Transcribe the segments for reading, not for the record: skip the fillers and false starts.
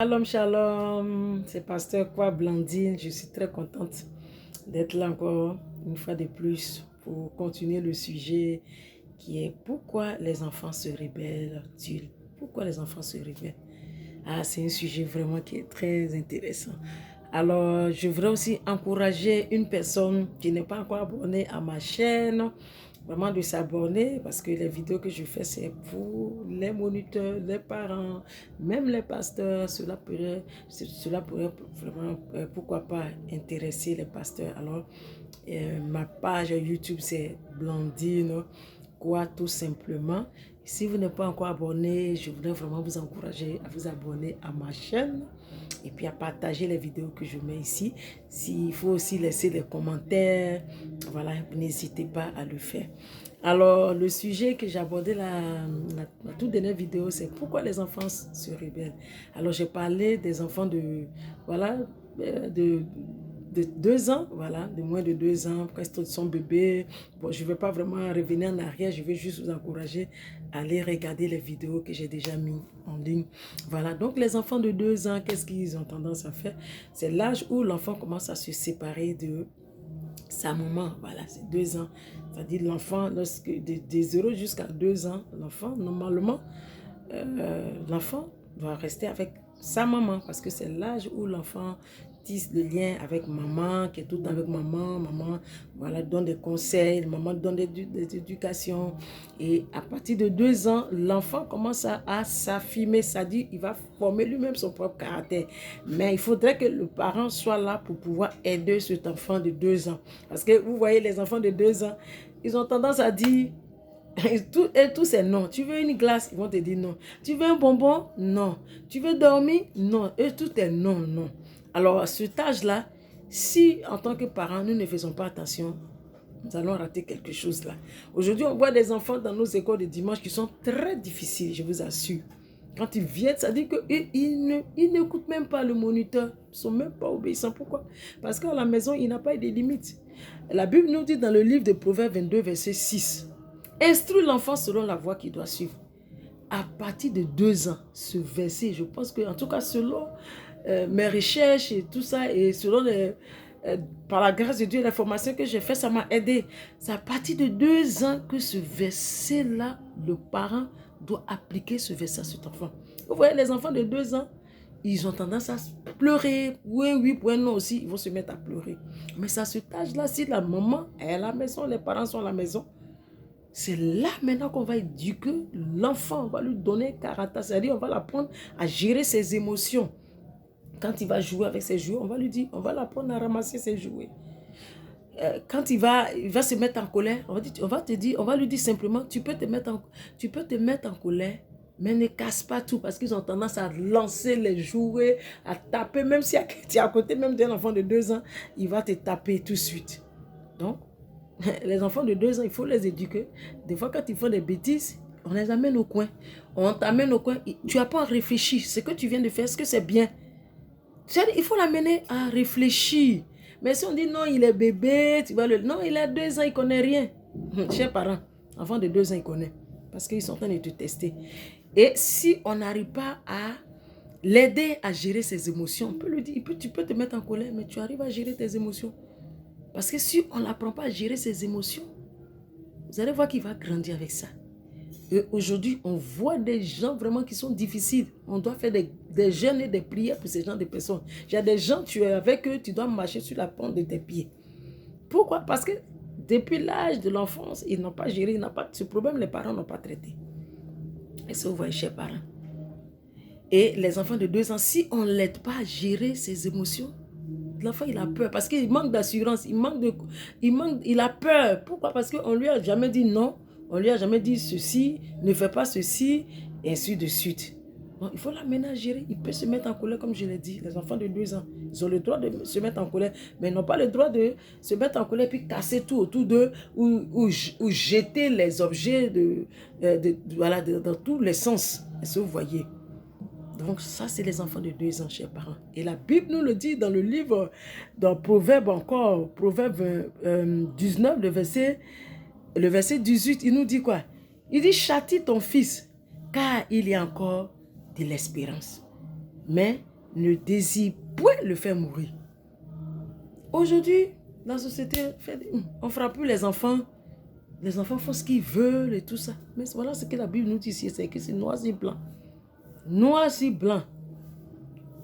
Shalom, shalom, c'est Pasteur Quoi Blandine. Je suis très contente d'être là encore une fois de plus pour continuer le sujet qui est pourquoi les enfants se rebellent-ils? Pourquoi les enfants se rebellent? Ah, c'est un sujet vraiment qui est très intéressant. Alors, je voudrais aussi encourager une personne qui n'est pas encore abonnée à ma chaîne, vraiment de s'abonner parce que les vidéos que je fais, c'est pour les moniteurs, les parents, même les pasteurs. Cela pourrait vraiment, pourquoi pas, intéresser les pasteurs. Alors, ma page YouTube, c'est Blandine Quoi, tout simplement. Si vous n'êtes pas encore abonné, je voudrais vraiment vous encourager à vous abonner à ma chaîne et puis à partager les vidéos que je mets ici. S'il faut aussi laisser des commentaires, voilà, n'hésitez pas à le faire. Alors, le sujet que j'ai abordé la toute dernière vidéo, c'est pourquoi les enfants se rebellent. Alors, j'ai parlé des enfants de, voilà, de 2 ans, voilà, de moins de 2 ans, presque son bébé. Bon, je ne vais pas vraiment revenir en arrière, je vais juste vous encourager à aller regarder les vidéos que j'ai déjà mis en ligne. Voilà, donc les enfants de 2 ans, qu'est-ce qu'ils ont tendance à faire? C'est l'âge où l'enfant commence à se séparer de sa maman. Voilà, c'est 2 ans. C'est-à-dire l'enfant, de 0 jusqu'à 2 ans, l'enfant, normalement, l'enfant doit rester avec sa maman parce que c'est l'âge où l'enfant tisse le lien avec maman, qui est tout le temps avec maman. Maman, voilà, donne des conseils, maman donne des éducations. Et à partir de 2 ans, l'enfant commence à s'affirmer, c'est-à-dire il va former lui-même son propre caractère. Mais il faudrait que le parent soit là pour pouvoir aider cet enfant de 2 ans. Parce que vous voyez, les enfants de 2 ans, ils ont tendance à dire... Et tout c'est non. Tu veux une glace, ils vont te dire non. Tu veux un bonbon? Non. Tu veux dormir? Non. Et tout est non, non. Alors, à cet âge-là, si en tant que parents, nous ne faisons pas attention, nous allons rater quelque chose là. Aujourd'hui, on voit des enfants dans nos écoles de dimanche qui sont très difficiles, je vous assure. Quand ils viennent, ça dit qu'ils n'écoutent même pas le moniteur. Ils ne sont même pas obéissants. Pourquoi? Parce qu'à la maison, il n'a pas de limites. La Bible nous dit dans le livre de Proverbes 22, verset 6, instruis l'enfant selon la voie qu'il doit suivre. À partir de 2 ans, ce verset, je pense que, en tout cas, selon mes recherches et tout ça, et selon par la grâce de Dieu, la formation que j'ai faite, ça m'a aidé. C'est à partir de 2 ans que ce verset-là, le parent doit appliquer ce verset à cet enfant. Vous voyez, les enfants de 2 ans, ils ont tendance à pleurer. Oui, oui, pour un non aussi, ils vont se mettre à pleurer. Mais c'est à cet âge-là, si la maman est à la maison, les parents sont à la maison, c'est là maintenant qu'on va éduquer l'enfant, on va lui donner caractère, c'est-à-dire on va l'apprendre à gérer ses émotions. Quand il va jouer avec ses jouets, on va lui dire, on va l'apprendre à ramasser ses jouets. Quand il va se mettre en colère, on va lui dire simplement, tu peux te mettre en colère, mais ne casse pas tout, parce qu'ils ont tendance à lancer les jouets, à taper, même si tu es à côté même d'un enfant de 2 ans, il va te taper tout de suite. Donc, les enfants de 2 ans, il faut les éduquer. Des fois, quand ils font des bêtises, on les amène au coin. On t'amène au coin. Tu n'as pas à réfléchir. Ce que tu viens de faire, est-ce que c'est bien? Il faut l'amener à réfléchir. Mais si on dit non, il est bébé, tu vas le... Non, il a 2 ans, il ne connaît rien. Chers parents, enfant de 2 ans, il connaît. Parce qu'ils sont en train de te tester. Et si on n'arrive pas à l'aider à gérer ses émotions, on peut lui dire, tu peux te mettre en colère, mais tu arrives à gérer tes émotions. Parce que si on n'apprend pas à gérer ses émotions, vous allez voir qu'il va grandir avec ça. Et aujourd'hui, on voit des gens vraiment qui sont difficiles. On doit faire des jeûnes et des prières pour ces gens de personnes. Il y a des gens, tu es avec eux, tu dois marcher sur la pointe de tes pieds. Pourquoi? Parce que depuis l'âge de l'enfance, ils n'ont pas géré, ce problème, les parents n'ont pas traité. Est-ce que vous voyez, chers parents? Et les enfants de 2 ans, si on ne l'aide pas à gérer ses émotions, l'enfant, il a peur parce qu'il manque d'assurance, il a peur. Pourquoi? Parce qu'on ne lui a jamais dit non, on ne lui a jamais dit ceci, ne fais pas ceci, et ainsi de suite. Donc, il faut l'amener à gérer. Il peut se mettre en colère, comme je l'ai dit. Les enfants de 2 ans, ils ont le droit de se mettre en colère, mais ils n'ont pas le droit de se mettre en colère puis casser tout autour d'eux ou jeter les objets voilà, dans tous les sens. Est-ce que vous voyez? Donc ça, c'est les enfants de 2 ans, chers parents. Et la Bible nous le dit dans le livre, dans Proverbe encore, Proverbe 19, le verset 18, il nous dit quoi? Il dit, châtie ton fils, car il y a encore de l'espérance. Mais ne désire point le faire mourir. Aujourd'hui, dans la société, on ne frappe plus les enfants. Les enfants font ce qu'ils veulent et tout ça. Mais voilà ce que la Bible nous dit ici, c'est que c'est noir sur blanc. Noir sur blanc.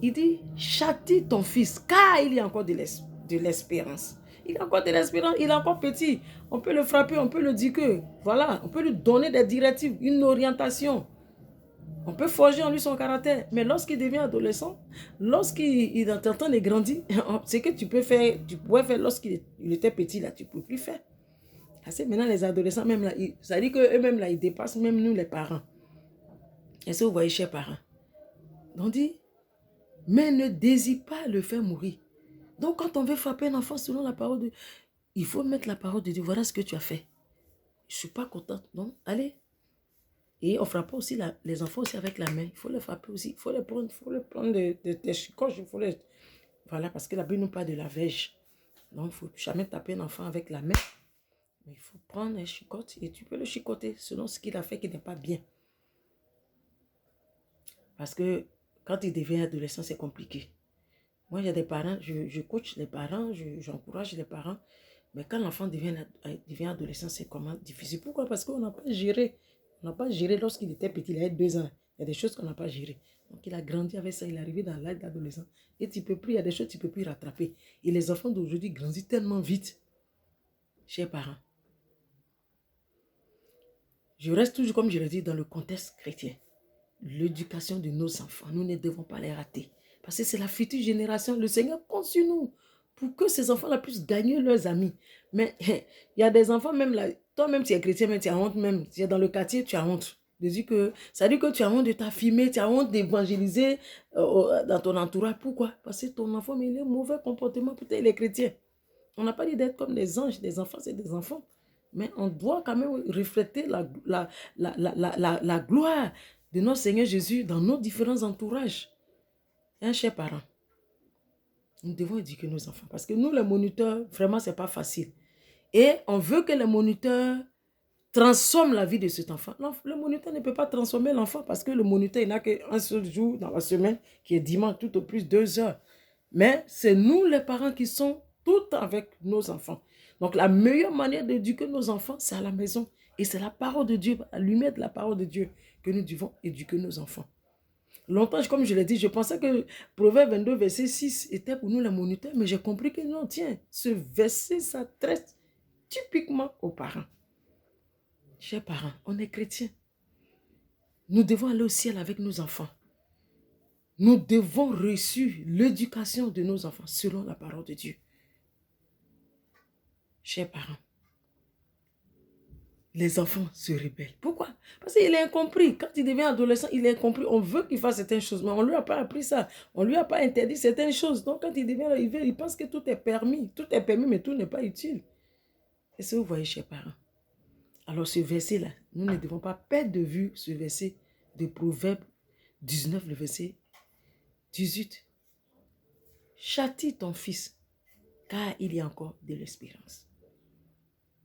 Il dit, châtie ton fils, car il y a encore de l'espérance. Il a encore de l'espérance, il est encore petit. On peut le frapper, on peut le dire que, voilà, on peut lui donner des directives, une orientation. On peut forger en lui son caractère. Mais lorsqu'il devient adolescent, lorsqu'il est en train de grandir, ce que tu peux faire, tu pouvais faire lorsqu'il était petit, là, tu ne peux plus faire. Parce que maintenant, les adolescents, même là, ça dit qu'eux-mêmes, là, ils dépassent même nous, les parents. Est-ce que vous voyez, chers parents? On dit, mais ne désire pas le faire mourir. Donc, quand on veut frapper un enfant selon la parole de Dieu, il faut mettre la parole de Dieu. Voilà ce que tu as fait. Je ne suis pas contente. Donc, allez. Et on frappe aussi les enfants aussi avec la main. Il faut les frapper aussi. Il faut les prendre des chicoches. Voilà, parce que la Bible nous parle de la verge. Donc, il ne faut jamais taper un enfant avec la main. Mais il faut prendre un chicotte et tu peux le chicoter selon ce qu'il a fait qui n'est pas bien. Parce que quand il devient adolescent, c'est compliqué. Moi, il y a des parents, je coach les parents, j'encourage les parents. Mais quand l'enfant devient adolescent, c'est comment difficile. Pourquoi? Parce qu'on n'a pas géré. On n'a pas géré lorsqu'il était petit, il avait 2 ans. Il y a des choses qu'on n'a pas gérées. Donc, il a grandi avec ça, il est arrivé dans l'âge d'adolescent. Et tu peux plus, il y a des choses que tu ne peux plus rattraper. Et les enfants d'aujourd'hui grandissent tellement vite. Chers parents, je reste toujours, comme je l'ai dit, dans le contexte chrétien. L'éducation de nos enfants, nous ne devons pas les rater. Parce que c'est la future génération. Le Seigneur compte sur nous pour que ces enfants-là puissent gagner leurs amis. Mais il y a des enfants, même là, toi-même, tu es chrétien, mais tu as honte même. Tu es dans le quartier, tu as honte. Ça dit que tu as honte de t'affirmer, tu as honte d'évangéliser dans ton entourage. Pourquoi? Parce que ton enfant, mais il a un mauvais comportement, peut-être il est chrétien. On n'a pas dit d'être comme des anges, des enfants, c'est des enfants. Mais on doit quand même refléter la gloire de notre Seigneur Jésus dans nos différents entourages. Hein, chers parents, nous devons éduquer nos enfants. Parce que nous, les moniteurs, vraiment, ce n'est pas facile. Et on veut que les moniteurs transforment la vie de cet enfant. Non, le moniteur ne peut pas transformer l'enfant parce que le moniteur, il n'a qu'un seul jour dans la semaine, qui est dimanche, tout au plus 2 heures. Mais c'est nous, les parents, qui sommes tout avec nos enfants. Donc, la meilleure manière d'éduquer nos enfants, c'est à la maison. Et c'est la parole de Dieu, à la lumière de la parole de Dieu, que nous devons éduquer nos enfants. Longtemps, comme je l'ai dit, je pensais que Proverbe 22, verset 6 était pour nous les moniteurs, mais j'ai compris que non, tiens, ce verset s'adresse typiquement aux parents. Chers parents, on est chrétiens. Nous devons aller au ciel avec nos enfants. Nous devons reçu l'éducation de nos enfants selon la parole de Dieu. Chers parents, les enfants se rebellent. Pourquoi? Parce qu'il est incompris. Quand il devient adolescent, il est incompris. On veut qu'il fasse certaines choses, mais on ne lui a pas appris ça. On ne lui a pas interdit certaines choses. Donc, quand il devient il pense que tout est permis. Tout est permis, mais tout n'est pas utile. Est-ce que vous voyez, chers parents? Alors, ce verset-là, nous ne devons pas perdre de vue ce verset de Proverbe 19, le verset 18. Châtie ton fils, car il y a encore de l'espérance.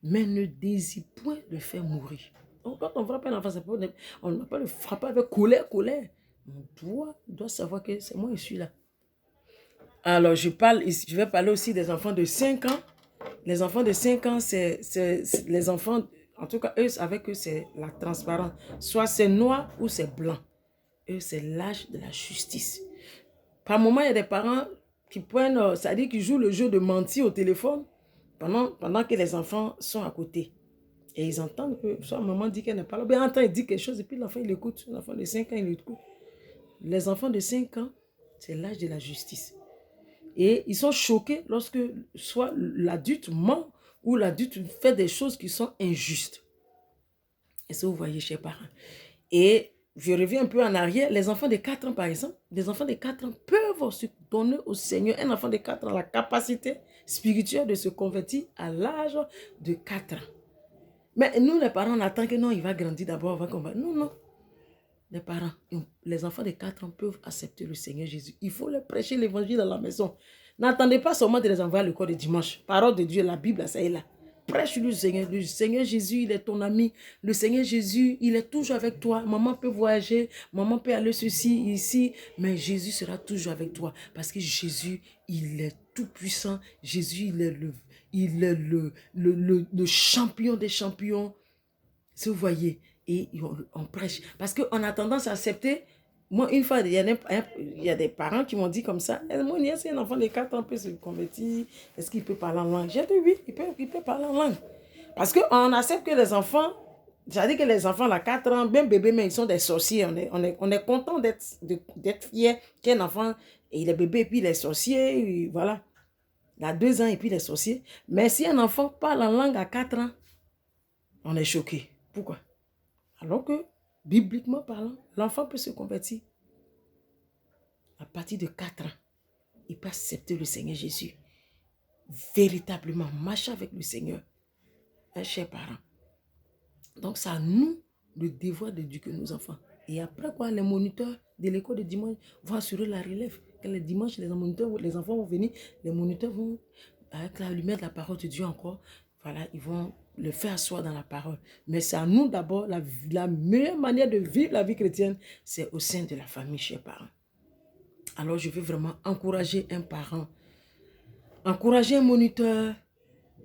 Mais ne désire point le faire mourir. Donc, quand on frappe un enfant, on ne va pas le frapper avec colère. On doit savoir que c'est moi, je suis là. Alors, je vais parler aussi des enfants de 5 ans. Les enfants de 5 ans, c'est les enfants, en tout cas, eux, avec eux, c'est la transparence. Soit c'est noir ou c'est blanc. Eux, c'est l'âge de la justice. Par moment, il y a des parents qui prennent, ça dit qu'ils jouent le jeu de mentir au téléphone pendant que les enfants sont à côté. Et ils entendent que soit maman dit qu'elle n'est pas là, bien entend, il dit quelque chose et puis l'enfant, il écoute. L'enfant de 5 ans, il écoute. Les enfants de 5 ans, c'est l'âge de la justice. Et ils sont choqués lorsque soit l'adulte ment ou l'adulte fait des choses qui sont injustes. Est-ce que vous voyez, chers parents? Et je reviens un peu en arrière. Les enfants de 4 ans, par exemple, des enfants de 4 ans peuvent se donner au Seigneur. Un enfant de 4 ans a la capacité spirituelle de se convertir à l'âge de 4 ans. Mais nous, les parents, on attend que non, il va grandir d'abord avant qu'on va... Non. Les parents, les enfants de 4 ans peuvent accepter le Seigneur Jésus. Il faut leur prêcher l'évangile dans la maison. N'attendez pas seulement de les envoyer à l'école de dimanche. Parole de Dieu, la Bible, ça est là. prêche le Seigneur. Le Seigneur Jésus, il est ton ami. Le Seigneur Jésus, il est toujours avec toi. Maman peut voyager, maman peut aller ceci, ici, mais Jésus sera toujours avec toi. Parce que Jésus, il est tout puissant. Jésus, il est le champion des champions. Si vous voyez, et on prêche. Parce qu'on a tendance à accepter. Moi, une fois, il y a des parents qui m'ont dit comme ça, mon nièce, un enfant de 4 ans peut se convertir, est-ce qu'il peut parler en langue? J'ai dit oui, il peut parler en langue. Parce qu'on accepte que les enfants, c'est-à-dire que les enfants, là, 4 ans, même bébés, mais ils sont des sorciers. On est content d'être fiers qu'un enfant, il est bébé et puis il est sorcier, et voilà. Il a 2 ans et puis il est sorcier. Mais si un enfant parle en langue à 4 ans, on est choqué. Pourquoi? Alors que, bibliquement parlant, l'enfant peut se convertir. À partir de 4 ans, il peut accepter le Seigneur Jésus. Véritablement, marcher avec le Seigneur. Un cher parent. Donc, c'est à nous le devoir d'éduquer nos enfants. Et après quoi, les moniteurs de l'école de dimanche vont assurer la relève. Quand les dimanches, les enfants vont venir, les moniteurs vont, avec la lumière de la parole de Dieu encore, voilà, ils vont le faire asseoir dans la parole. Mais c'est à nous d'abord, la meilleure manière de vivre la vie chrétienne, c'est au sein de la famille, chers parents. Alors, je veux vraiment encourager un parent, encourager un moniteur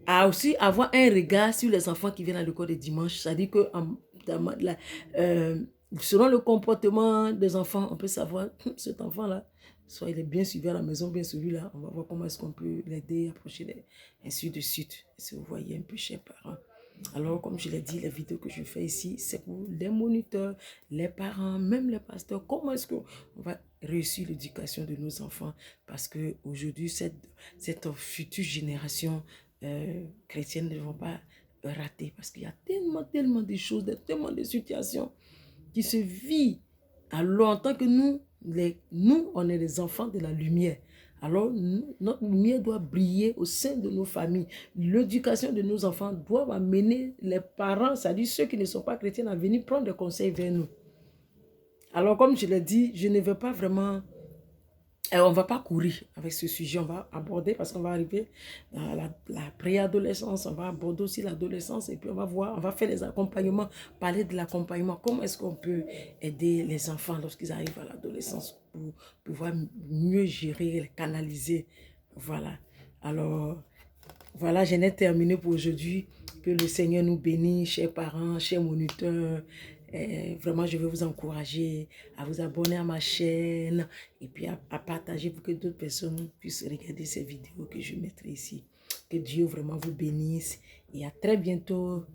à aussi avoir un regard sur les enfants qui viennent à l'école de dimanche. C'est-à-dire que selon le comportement des enfants, on peut savoir cet enfant-là, soit il est bien suivi à la maison, bien suivi là. On va voir comment est-ce qu'on peut l'aider, approcher, ainsi de suite. Si vous voyez un peu, chers parents. Alors, comme je l'ai dit, les vidéos que je fais ici, c'est pour les moniteurs, les parents, même les pasteurs. Comment est-ce qu'on va réussir l'éducation de nos enfants? Parce qu'aujourd'hui, cette future génération chrétienne ne vont pas rater. Parce qu'il y a tellement de choses, tellement de situations qui se vivent. Alors, en tant que nous, on est les enfants de la lumière. Alors, notre lumière doit briller au sein de nos familles. L'éducation de nos enfants doit amener les parents, c'est-à-dire ceux qui ne sont pas chrétiens, à venir prendre des conseils vers nous. Alors, comme je l'ai dit, je ne veux pas vraiment... on ne va pas courir avec ce sujet, on va aborder parce qu'on va arriver à la préadolescence, on va aborder aussi l'adolescence et puis on va voir, on va faire les accompagnements, parler de l'accompagnement, comment est-ce qu'on peut aider les enfants lorsqu'ils arrivent à l'adolescence pour pouvoir mieux gérer, les canaliser, voilà. Alors, voilà, j'en ai terminé pour aujourd'hui. Que le Seigneur nous bénisse, chers parents, chers moniteurs. Vraiment, je veux vous encourager à vous abonner à ma chaîne et puis à partager pour que d'autres personnes puissent regarder ces vidéos que je mettrai ici. Que Dieu vraiment vous bénisse et à très bientôt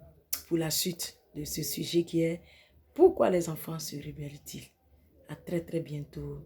pour la suite de ce sujet qui est « Pourquoi les enfants se rebellent-ils » À très bientôt.